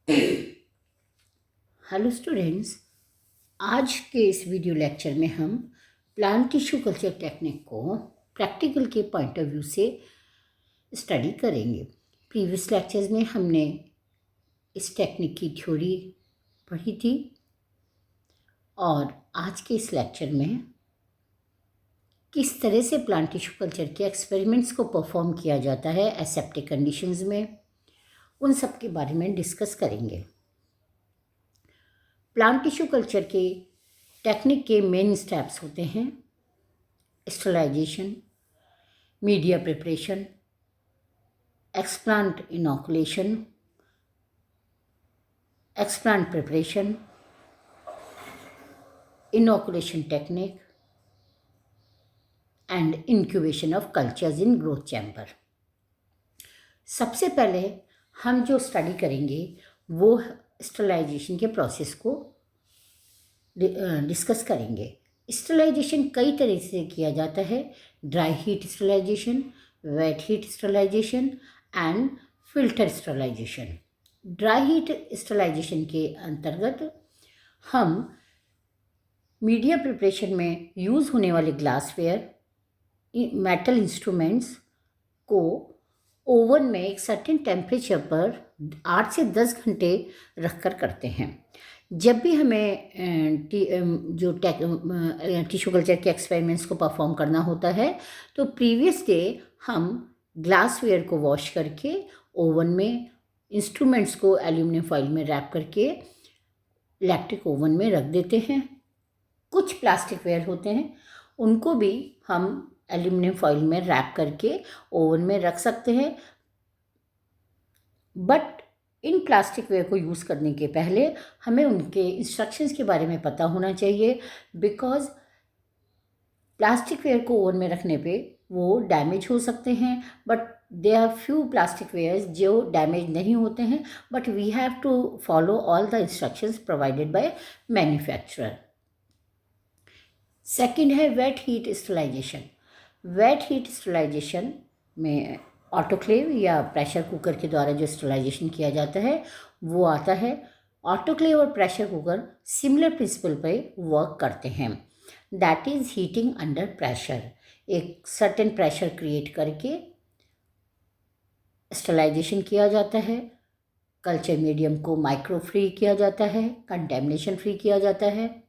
Hello students, आज के इस वीडियो लेक्चर में हम प्लांट टिश्यू कल्चर टेक्निक को प्रैक्टिकल के पॉइंट ऑफ व्यू से स्टडी करेंगे। प्रीवियस लेक्चर्स में हमने इस टेक्निक की थ्योरी पढ़ी थी और आज के इस लेक्चर में किस तरह से प्लांट टिश्यू कल्चर के एक्सपेरिमेंट्स को परफॉर्म किया जाता है एसेप्टिक कंडीशंस में, उन सब के बारे में डिस्कस करेंगे। प्लांट टिश्यू कल्चर के टेक्निक के मेन स्टेप्स होते हैं sterilization, media preparation, explant inoculation, explant preparation, inoculation technique and incubation of cultures in growth chamber. सबसे पहले हम जो स्टडी करेंगे वो स्टरलाइजेशन के प्रोसेस को डिस्कस करेंगे। स्टरलाइजेशन कई तरह से किया जाता है, dry heat sterilization, wet heat sterilization and filter sterilization. Dry heat sterilization के अंतर्गत हम मीडिया प्रिपरेशन में यूज़ होने वाले ग्लासवेयर, मेटल इंस्ट्रूमेंट्स को ओवन में एक सर्टेन टेम्परेचर पर 8 से 10 घंटे रखकर करते हैं। जब भी हमें टिश्यू कल्चर के एक्सपेरिमेंट्स को परफॉर्म करना होता है तो प्रीवियस डे हम ग्लासवेयर को वॉश करके ओवन में इंस्ट्रूमेंट्स को एल्यूमिनियम फॉइल में रैप करके इलेक्ट्रिक ओवन में रख देते हैं। कुछ प्लास्टिक वेयर होते हैं उनको भी हम एल्यूमिनियम फॉइल में रैप करके ओवन में रख सकते हैं, बट इन प्लास्टिक वेयर को यूज़ करने के पहले हमें उनके इंस्ट्रक्शंस के बारे में पता होना चाहिए, बिकॉज प्लास्टिक वेयर को ओवन में रखने पे वो डैमेज हो सकते हैं, but there are few plastic wares जो डैमेज नहीं होते हैं, but we have to follow all the instructions provided by manufacturer. Second है wet heat sterilization. Wet heat sterilisation में ऑटोक्लेव या प्रेशर कुकर के द्वारा जो स्टरलाइजेशन किया जाता है वो आता है। ऑटोक्लेव और प्रेशर कुकर सिमिलर प्रिंसिपल पे वर्क करते हैं, that is heating under pressure. एक सर्टेन प्रेशर क्रिएट करके स्टरलाइजेशन किया जाता है, कल्चर मीडियम को माइक्रो फ्री किया जाता है, कंटेमिनेशन फ्री किया जाता है।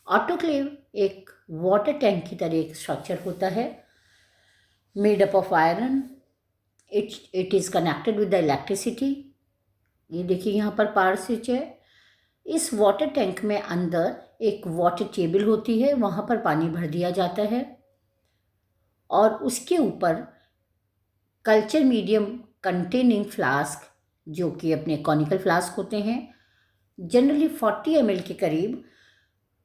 ऑटोक्लेव एक वाटर टैंक की तरह एक स्ट्रक्चर होता है, made up of iron. It is connected with the electricity. ये देखिए यहाँ पर पावर स्विच है। इस वाटर टैंक में अंदर एक वाटर टेबल होती है, वहाँ पर पानी भर दिया जाता है और उसके ऊपर कल्चर मीडियम कंटेनिंग फ्लास्क, जो कि अपने कॉनिकल फ्लास्क होते हैं, जनरली 40 ml के करीब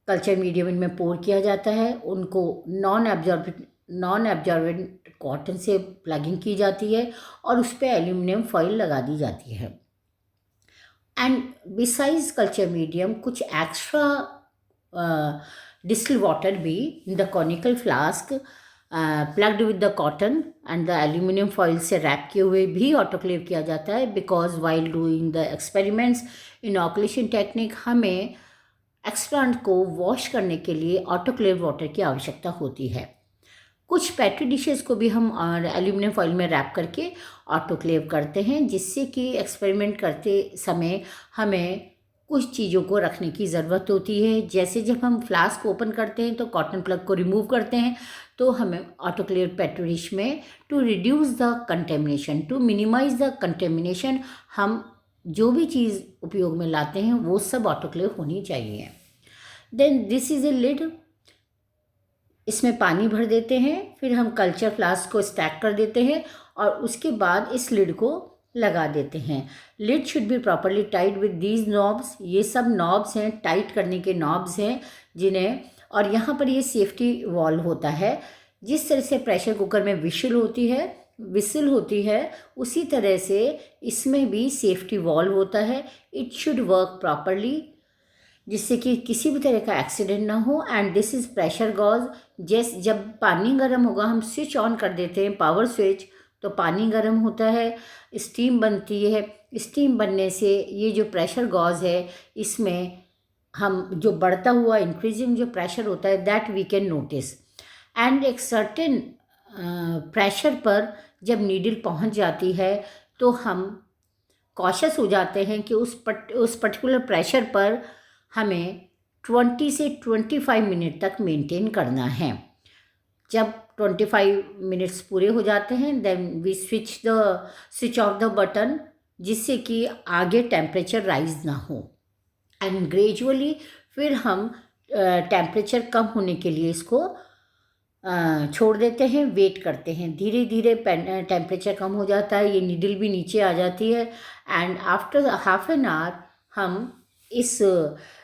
कल्चर मीडियम इनमें पोर किया जाता है। उनको नॉन एब्जॉर्बेंट कॉटन से प्लगिंग की जाती है और उस पर एल्यूमिनियम फॉइल लगा दी जाती है। एंड बिसाइज कल्चर मीडियम कुछ एक्स्ट्रा डिस्टिल वाटर भी in the conical flask plugged with the cotton and the aluminium foil से रैप किए हुए भी ऑटोक्लेव किया जाता है, because while doing the experiments inoculation technique हमें एक्सप्लांट को वॉश करने के लिए ऑटोक्लेव वाटर की आवश्यकता होती है। कुछ पेट्री डिशेस को भी हम एल्यूमिनियम फॉइल में रैप करके ऑटोक्लेव करते हैं, जिससे कि एक्सपेरिमेंट करते समय हमें कुछ चीज़ों को रखने की ज़रूरत होती है। जैसे जब हम फ्लास्क ओपन करते हैं तो कॉटन प्लग को रिमूव करते हैं, तो हमें ऑटोक्लेव पेट्री डिश में to reduce the contamination, to minimise the contamination, हम जो भी चीज़ उपयोग में लाते हैं वो सब ऑटोक्लेव होनी चाहिए। Then this is a lid. इसमें पानी भर देते हैं, फिर हम कल्चर फ्लास्क को स्टैक कर देते हैं और उसके बाद इस लिड को लगा देते हैं। Lid should be properly tight with these knobs. ये सब नॉब्स हैं, टाइट करने के नॉब्स हैं जिन्हें, और यहाँ पर ये सेफ्टी वॉल्व होता है। जिस तरह से प्रेशर कुकर में विशिल होती है उसी तरह से इसमें भी सेफ्टी वॉल्व होता है। इट शुड वर्क प्रॉपरली, जिससे कि किसी भी तरह का एक्सीडेंट ना हो। And this is pressure gauge. जब पानी गर्म होगा, हम स्विच ऑन कर देते हैं पावर स्विच, तो पानी गर्म होता है, स्टीम बनती है। स्टीम बनने से ये जो प्रेशर गॉज है, इसमें हम जो बढ़ता हुआ इंक्रीजिंग जो प्रेशर होता है, that we can notice. And एक सर्टेन प्रेशर पर जब नीडल पहुंच जाती है तो हम कॉशियस हो जाते हैं कि उस पर्टिकुलर प्रेशर पर हमें 20 से 25 मिनट तक मेंटेन करना है। जब 25 मिनट्स पूरे हो जाते हैं, then we switch off the button, जिससे कि आगे टेम्परेचर राइज ना हो। एंड ग्रेजुअली फिर हम टेम्परेचर कम होने के लिए इसको छोड़ देते हैं, वेट करते हैं। धीरे धीरे टेम्परेचर कम हो जाता है, ये नीडल भी नीचे आ जाती है। And after half an our हम इस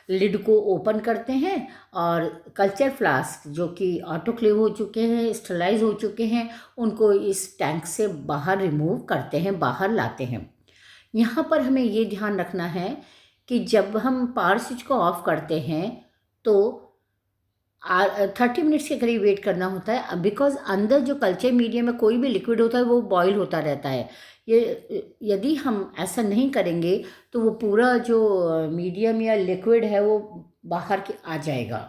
लिड को ओपन करते हैं और कल्चर फ्लास्क जो कि ऑटोक्लेव हो चुके हैं, स्टरलाइज हो चुके हैं, उनको इस टैंक से बाहर रिमूव करते हैं, बाहर लाते हैं। यहाँ पर हमें ये ध्यान रखना है कि जब हम पावर स्विच को ऑफ करते हैं तो 30 मिनट्स के करीब वेट करना होता है, बिकॉज अंदर जो कल्चर मीडियम में कोई भी लिक्विड होता है वो बॉईल होता रहता है। ये यदि हम ऐसा नहीं करेंगे तो वो पूरा जो मीडियम या लिक्विड है वो बाहर के आ जाएगा।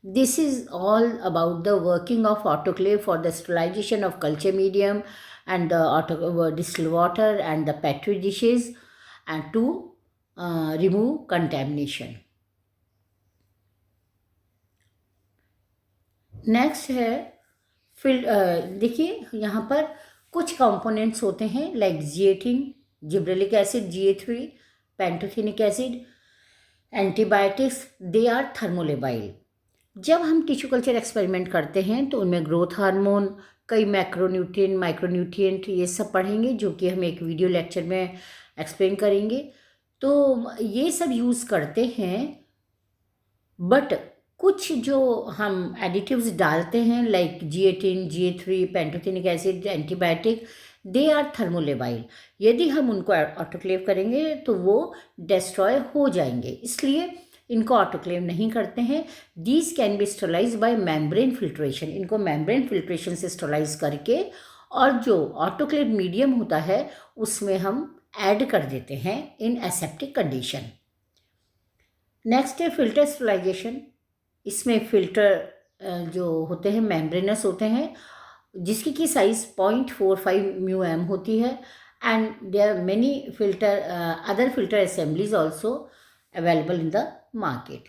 This is all about the working of autoclave for the sterilization of culture medium and the distilled water and the petri dishes and to remove contamination. Next है देखिए यहाँ पर कुछ कंपोनेंट्स होते हैं like zeatin, gibberellic acid GA3, pantothenic acid, antibiotics, they are thermolabile. जब हम tissue culture experiment करते हैं तो उनमें ग्रोथ हार्मोन, कई मैक्रोन्यूट्रिएंट, माइक्रोन्यूट्रिएंट, ये सब पढ़ेंगे, जो कि हम एक वीडियो लेक्चर में एक्सप्लेन करेंगे। तो ये सब यूज़ करते हैं, बट कुछ जो हम एडिटिव्स डालते हैं like zeatin, GA3, pantothenic acid, antibiotic, they are thermolabile. यदि हम उनको ऑटोक्लेव करेंगे तो वो डिस्ट्रॉय हो जाएंगे, इसलिए इनको ऑटोक्लेव नहीं करते हैं। These can be sterilize by membrane filtration. इनको मेम्ब्रेन फिल्ट्रेशन से स्टरलाइज करके और जो ऑटोक्लेव मीडियम होता है उसमें हम ऐड कर देते हैं इन एसेप्टिक कंडीशन। नेक्स्ट है फिल्टर स्टरलाइजेशन। इसमें फिल्टर जो होते हैं मेम्ब्रेनस होते हैं, जिसकी की साइज 0.45 μm होती है। And there are many filter other filter assemblies also available in the market.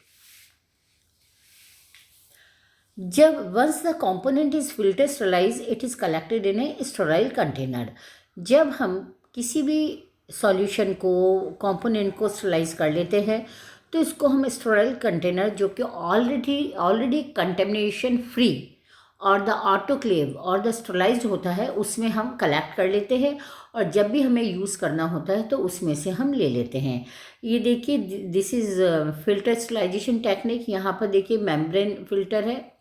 जब once the component is filter sterilise, it is collected in a sterile container. जब हम किसी भी सॉल्यूशन को, कंपोनेंट को स्टरलाइज कर लेते हैं तो इसको हम स्टेराइल कंटेनर, जो कि ऑलरेडी कंटेमिनेशन फ्री और द ऑटोक्लेव और द स्टरलाइज्ड होता है, उसमें हम कलेक्ट कर लेते हैं और जब भी हमें यूज़ करना होता है तो उसमें से हम ले लेते हैं। ये देखिए, this is filter sterilization technique. यहाँ पर देखिए मेम्ब्रेन फिल्टर है,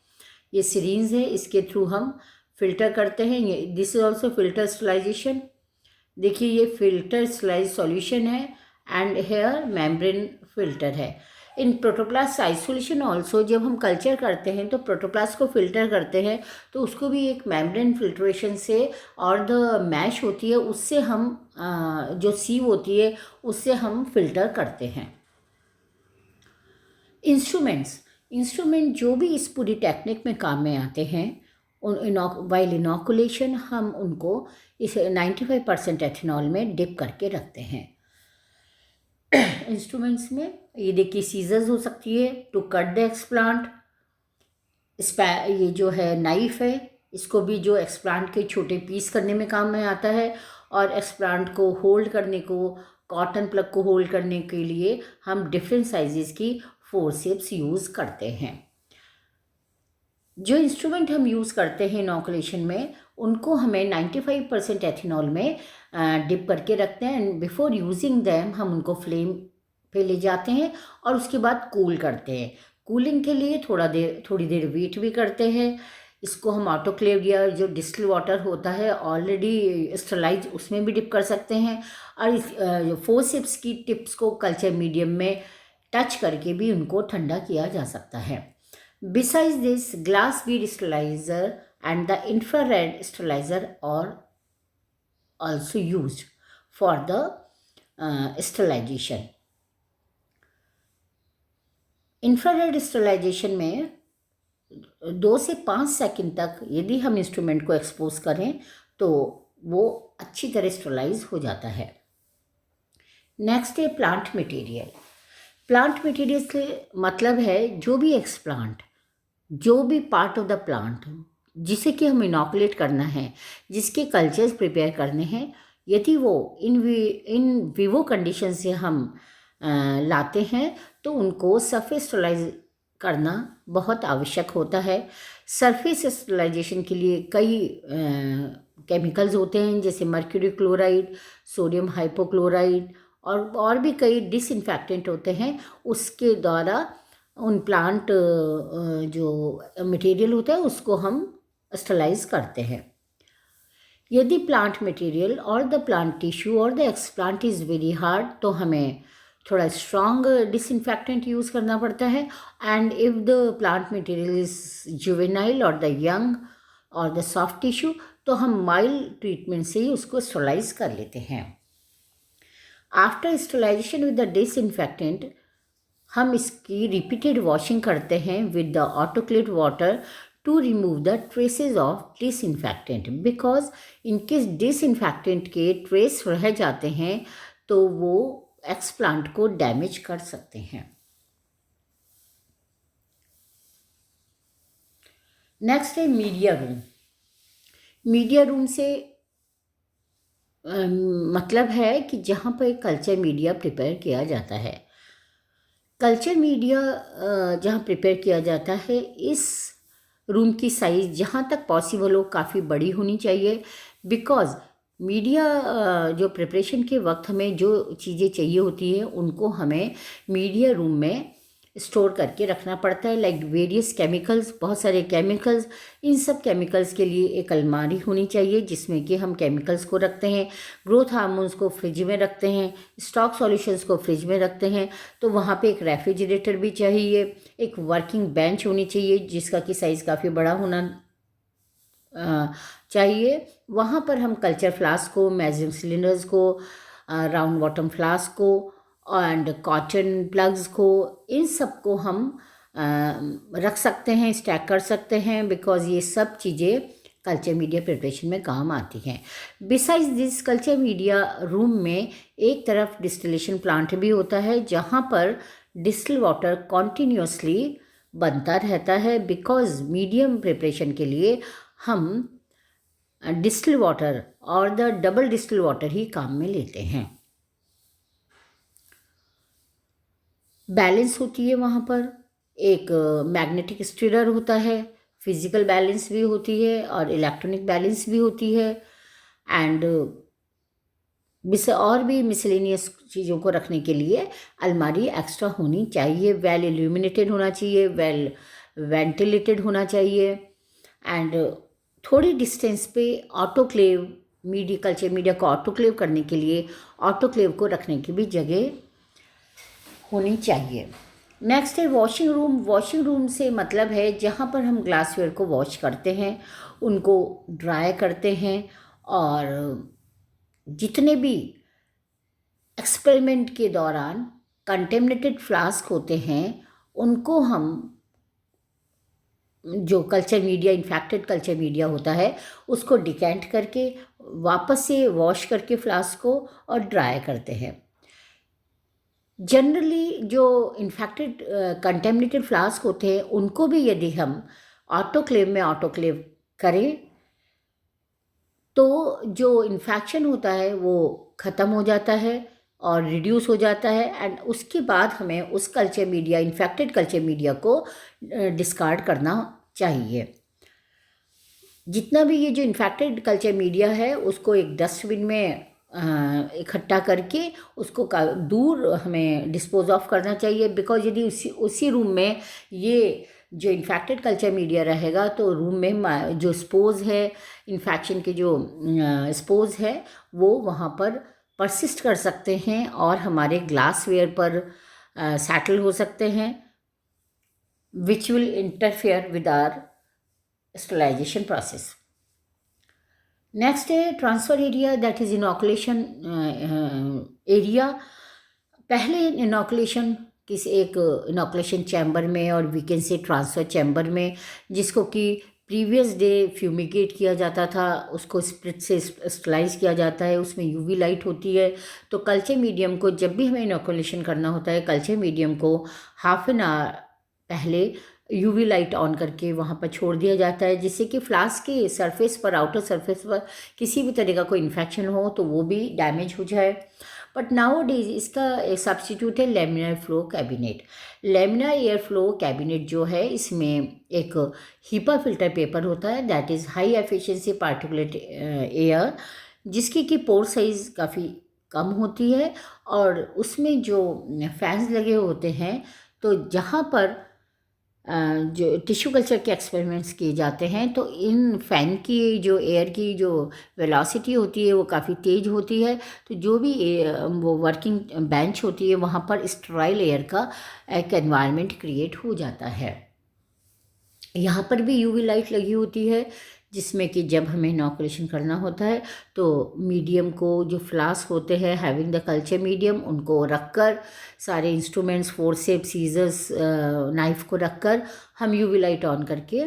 ये सिरिंज है, इसके थ्रू हम फिल्टर करते हैं। This is also filter sterilization. देखिए ये फिल्टर स्टरलाइज सॉल्यूशन है एंड हेयर मेम्ब्रेन फिल्टर है। इन प्रोटोप्लास्ट आइसोलेशन ऑल्सो, जब हम कल्चर करते हैं तो प्रोटोप्लास्ट को फिल्टर करते हैं तो उसको भी एक मेम्ब्रेन फिल्ट्रेशन से और द मैश होती है उससे हम जो सीव होती है उससे हम फिल्टर करते हैं। इंस्ट्रूमेंट जो भी इस पूरी टेक्निक में काम में आते हैं, वाइल इनोकुलेशन हम उनको इस 95% एथेनॉल में डिप करके रखते हैं। इंस्ट्रूमेंट्स में ये देखिए सीजर्स हो सकती है टू कट द एक्सप्लांट। ये जो है नाइफ है, इसको भी जो एक्सप्लांट के छोटे पीस करने में काम में आता है, और एक्सप्लांट को होल्ड करने को, कॉटन प्लग को होल्ड करने के लिए हम डिफरेंट साइजेस की फोर्सेप्स यूज़ करते हैं। जो इंस्ट्रूमेंट हम यूज़ करते हैं इनोकुलेशन में, उनको हमें 95% एथेनॉल में डिप करके रखते हैं एंड बिफोर यूजिंग दैम हम उनको फ्लेम पे ले जाते हैं और उसके बाद कूल करते हैं। कूलिंग के लिए थोड़ी देर वेट भी करते हैं। इसको हम ऑटोक्लेव या जो डिस्टिल वाटर होता है ऑलरेडी स्टरलाइज, उसमें भी डिप कर सकते हैं, और इस फोर्सेप्स की टिप्स को कल्चर मीडियम में टच करके भी उनको ठंडा किया जा सकता है। Besides this, glass bead sterilizer and the infrared sterilizer are also used for the sterilization. Infrared sterilization में 2 से 5 सेकंड तक यदि हम इंस्ट्रूमेंट को एक्सपोज करें तो वो अच्छी तरह स्टेरिलाइज हो जाता है। नेक्स्ट है प्लांट मटेरियल। प्लांट मटेरियल से मतलब है जो भी एक्सप्लांट, जो भी पार्ट ऑफ द प्लांट जिसे कि हम इनॉकुलेट करना है, जिसके कल्चर्स प्रिपेयर करने हैं, यदि वो इन विवो कंडीशन से हम लाते हैं तो उनको सरफेस स्टेरिलाइज करना बहुत आवश्यक होता है। सरफेस स्टेरिलाइजेशन के लिए कई केमिकल्स होते हैं जैसे मर्क्यूरी क्लोराइड, सोडियम हाइपोक्लोराइड और भी कई डिसइंफेक्टेंट होते हैं। उसके द्वारा उन प्लांट जो मटेरियल होता है उसको हम स्टेरिलाइज करते हैं। यदि प्लांट मटेरियल और द प्लांट टिश्यू और the explant is very hard तो हमें थोड़ा स्ट्रॉन्ग डिसइंफेक्टेंट यूज़ करना पड़ता है। And if the plant material is juvenile और द यंग और द सॉफ्ट टिश्यू तो हम माइल्ड ट्रीटमेंट से ही उसको स्टेरिलाइज कर लेते हैं। After sterilization with the disinfectant हम इसकी रिपीटेड वॉशिंग करते हैं with the autoclave water to remove the traces of disinfectant, because in case disinfectant के ट्रेस रह जाते हैं तो वो एक्सप्लांट को डैमेज कर सकते हैं। नेक्स्ट है मीडिया रूम। मीडिया रूम से मतलब है कि जहाँ पर कल्चर मीडिया प्रिपेयर किया जाता है। कल्चर मीडिया जहाँ प्रिपेयर किया जाता है, इस रूम की साइज़ जहाँ तक पॉसिबल हो काफ़ी बड़ी होनी चाहिए, बिकॉज़ मीडिया जो प्रिपरेशन के वक्त हमें जो चीज़ें चाहिए होती है उनको हमें मीडिया रूम में स्टोर करके रखना पड़ता है। लाइक वेरियस केमिकल्स, बहुत सारे केमिकल्स, इन सब केमिकल्स के लिए एक अलमारी होनी चाहिए जिसमें कि हम केमिकल्स को रखते हैं। ग्रोथ हार्मोन्स को फ्रिज में रखते हैं, स्टॉक सॉल्यूशंस को फ्रिज में रखते हैं। तो वहाँ पे एक रेफ्रिजरेटर भी चाहिए, एक वर्किंग बेंच होनी चाहिए जिसका कि साइज़ काफ़ी बड़ा होना चाहिए। वहाँ पर हम कल्चर फ्लास्क को, मेजरिंग सिलेंडर्स को, राउंड बॉटम फ्लास्क को एंड कॉटन प्लग्स को, इन सब को हम रख सकते हैं, स्टैक कर सकते हैं, बिकॉज़ ये सब चीज़ें कल्चर मीडिया प्रिपरेशन में काम आती हैं। Besides this culture media room में एक तरफ डिस्टिलेशन प्लांट भी होता है जहाँ पर डिस्टिल वाटर कॉन्टीन्यूसली बनता रहता है, बिकॉज़ मीडियम प्रिपरेशन के लिए हम डिस्टिल वाटर और द डबल डिस्टिल वाटर ही काम में लेते हैं। बैलेंस होती है वहाँ पर, एक मैग्नेटिक स्टीरर होता है, फिजिकल बैलेंस भी होती है और इलेक्ट्रॉनिक बैलेंस भी होती है। एंड और भी मिसलेनियस चीज़ों को रखने के लिए अलमारी एक्स्ट्रा होनी चाहिए। वेल इल्यूमिनेटेड होना चाहिए, वेल वेंटिलेटेड होना चाहिए। एंड थोड़ी डिस्टेंस पे ऑटोक्लेव, कल्चर मीडिया को ऑटोक्लेव करने के लिए ऑटोक्लेव को रखने की भी जगह होनी चाहिए। नेक्स्ट है वॉशिंग रूम। वॉशिंग रूम से मतलब है जहाँ पर हम ग्लासवेयर को वॉश करते हैं, उनको ड्राई करते हैं, और जितने भी एक्सपेरिमेंट के दौरान कंटेमिनेटेड फ्लास्क होते हैं उनको हम, जो culture media, infected culture media होता है, उसको डिकेंट करके वापस से वॉश करके फ्लास्क को और ड्राई करते हैं। जनरली जो इन्फेक्टेड कंटेमिनेटेड फ्लास्क होते हैं उनको भी यदि हम ऑटोक्लेव करें तो जो इन्फेक्शन होता है वो ख़त्म हो जाता है और रिड्यूस हो जाता है। एंड उसके बाद हमें उस culture media, infected culture media को डिस्कार्ड करना चाहिए। जितना भी ये जो इन्फेक्टेड कल्चर मीडिया है उसको एक डस्टबिन में इकट्ठा करके उसको दूर हमें डिस्पोज ऑफ करना चाहिए, बिकॉज यदि उसी रूम में ये जो इन्फेक्टेड कल्चर मीडिया रहेगा तो रूम में जो स्पोज है, इन्फेक्शन के जो स्पोज है वो वहाँ पर परसिस्ट कर सकते हैं और हमारे ग्लासवेयर पर सेटल हो सकते हैं, which will interfere with our sterilisation process. Next है transfer area, that is inoculation area. पहले इनॉकुलेशन किसी एक इनॉकुलेशन चैम्बर में, और we can say transfer chamber में, जिसको कि प्रीवियस डे फ्यूमिगेट किया जाता था, उसको स्प्रिट से स्टरलाइज किया जाता है, उसमें यूवी लाइट होती है। तो कल्चर मीडियम को जब भी हमें इनॉकुलेशन करना होता है, कल्चर मीडियम को हाफ एन आवर पहले यूवी लाइट ऑन करके वहाँ पर छोड़ दिया जाता है, जिससे कि फ्लास्क के सरफेस पर, आउटर सरफेस पर किसी भी तरह का कोई इन्फेक्शन हो तो वो भी डैमेज हो जाए। बट नाउ डेज इसका सब्स्टिट्यूट है laminar flow cabinet. Laminar air flow cabinet जो है, इसमें एक हीपा फिल्टर पेपर होता है, that is high efficiency particulate air, जिसकी कि पोर साइज़ काफ़ी कम होती है, और उसमें जो फैंस लगे होते हैं, तो जहाँ पर जो टिश्यू कल्चर के एक्सपेरिमेंट्स किए जाते हैं, तो इन फ़ैन की जो एयर की जो वेलोसिटी होती है वो काफ़ी तेज़ होती है। तो जो भी वो वर्किंग बेंच होती है, वहाँ पर स्टेराइल एयर का एक एनवायरनमेंट क्रिएट हो जाता है। यहाँ पर भी यूवी लाइट लगी होती है, जिसमें कि जब हमें इनॉकुलेशन करना होता है तो मीडियम को, जो फ्लास्क होते हैं हैविंग द कल्चर मीडियम, उनको रखकर, सारे इंस्ट्रूमेंट्स, फोर्सेप्स, सीजर्स, नाइफ को रखकर हम यूवी लाइट ऑन करके,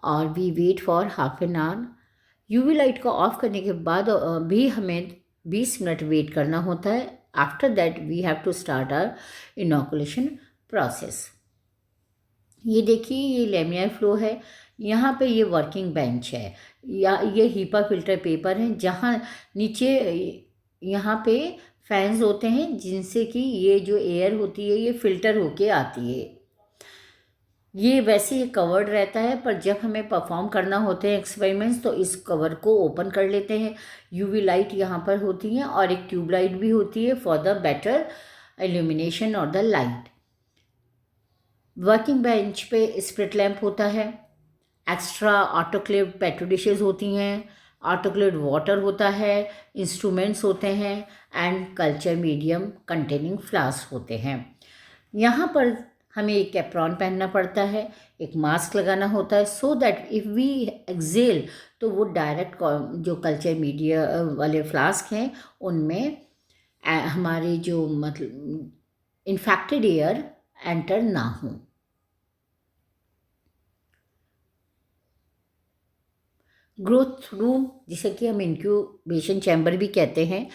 और we wait for half an hour. UV light को ऑफ करने के बाद भी हमें 20 मिनट वेट करना होता है। After that we have to start our inoculation process. ये देखिए, ये लेमिनर फ्लो है, यहाँ पे ये वर्किंग बेंच है, या ये हीपा फिल्टर पेपर है, जहाँ नीचे यहाँ पे फैंस होते हैं, जिनसे कि ये जो एयर होती है ये फिल्टर होके आती है। ये वैसे ही कवर्ड रहता है, पर जब हमें परफॉर्म करना होते हैं एक्सपेरिमेंट्स, तो इस कवर को ओपन कर लेते हैं। यूवी लाइट यहाँ पर होती है, और एक ट्यूब लाइट भी होती है फॉर द बेटर इल्यूमिनेशन और द लाइट। वर्किंग बेंच पे स्प्रिट लैंप होता है, एक्स्ट्रा ऑटोक्लेव पेट्रो डिशेज होती हैं, ऑटोक्लेव वाटर होता है, इंस्ट्रूमेंट्स होते हैं, and culture medium containing flask होते हैं। यहाँ पर हमें एक एप्रॉन पहनना पड़ता है, एक मास्क लगाना होता है, so that if we exhale तो वो डायरेक्ट जो कल्चर मीडिया वाले फ्लास्क हैं उनमें हमारे जो मतलब इन्फेक्टेड एयर एंटर ना हो। ग्रोथ रूम, जिसे कि हम इंक्यूबेशन चैम्बर भी कहते हैं,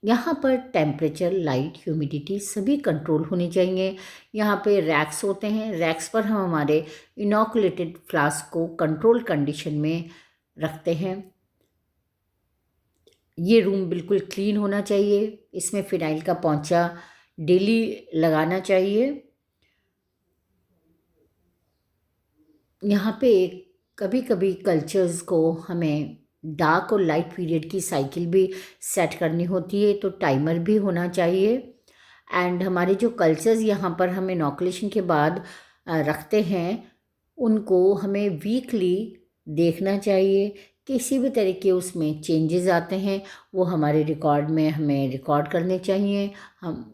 यहाँ पर टेम्परेचर, लाइट, ह्यूमिडिटी सभी कंट्रोल होनी चाहिए। यहाँ पे रैक्स होते हैं, रैक्स पर हम हमारे इनॉकुलेटेड फ्लास्क को कंट्रोल कंडीशन में रखते हैं। ये रूम बिल्कुल क्लीन होना चाहिए, इसमें फिनाइल का पोंछा डेली लगाना चाहिए। यहाँ पे कभी कभी कल्चर्स को हमें डार्क और लाइट पीरियड की साइकिल भी सेट करनी होती है, तो टाइमर भी होना चाहिए। एंड हमारे जो कल्चर्स यहाँ पर हम इनॉकुलेशन के बाद रखते हैं, उनको हमें वीकली देखना चाहिए। किसी भी तरह के उसमें चेंजेस आते हैं वो हमारे रिकॉर्ड में हमें रिकॉर्ड करने चाहिए। हम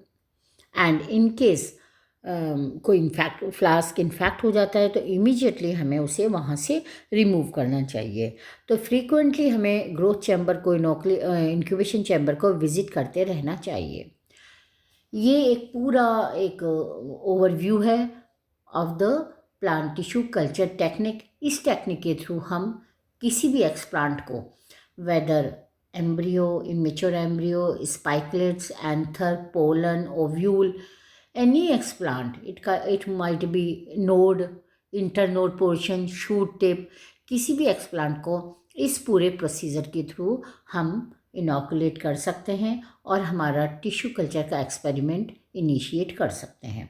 एंड इन केस कोई फ्लास्क इन्फेक्ट हो जाता है तो इमीडिएटली हमें उसे वहाँ से रिमूव करना चाहिए। तो फ्रीक्वेंटली हमें ग्रोथ चैम्बर को, इंक्यूबेशन चैम्बर को विज़िट करते रहना चाहिए। ये एक पूरा एक ओवरव्यू है of the plant tissue culture technique. इस टेक्निक के थ्रू हम किसी भी एक्सप्लांट को, whether embryo, immature embryo, spikelets, anther, pollen, ovule, any explant, it might be node, internode portion, shoot tip, किसी भी एक्सप्लांट को इस पूरे प्रोसीजर के थ्रू हम इनॉकुलेट कर सकते हैं और हमारा टिश्यू कल्चर का एक्सपेरिमेंट इनिशिएट कर सकते हैं।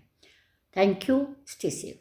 Thank you, stay safe.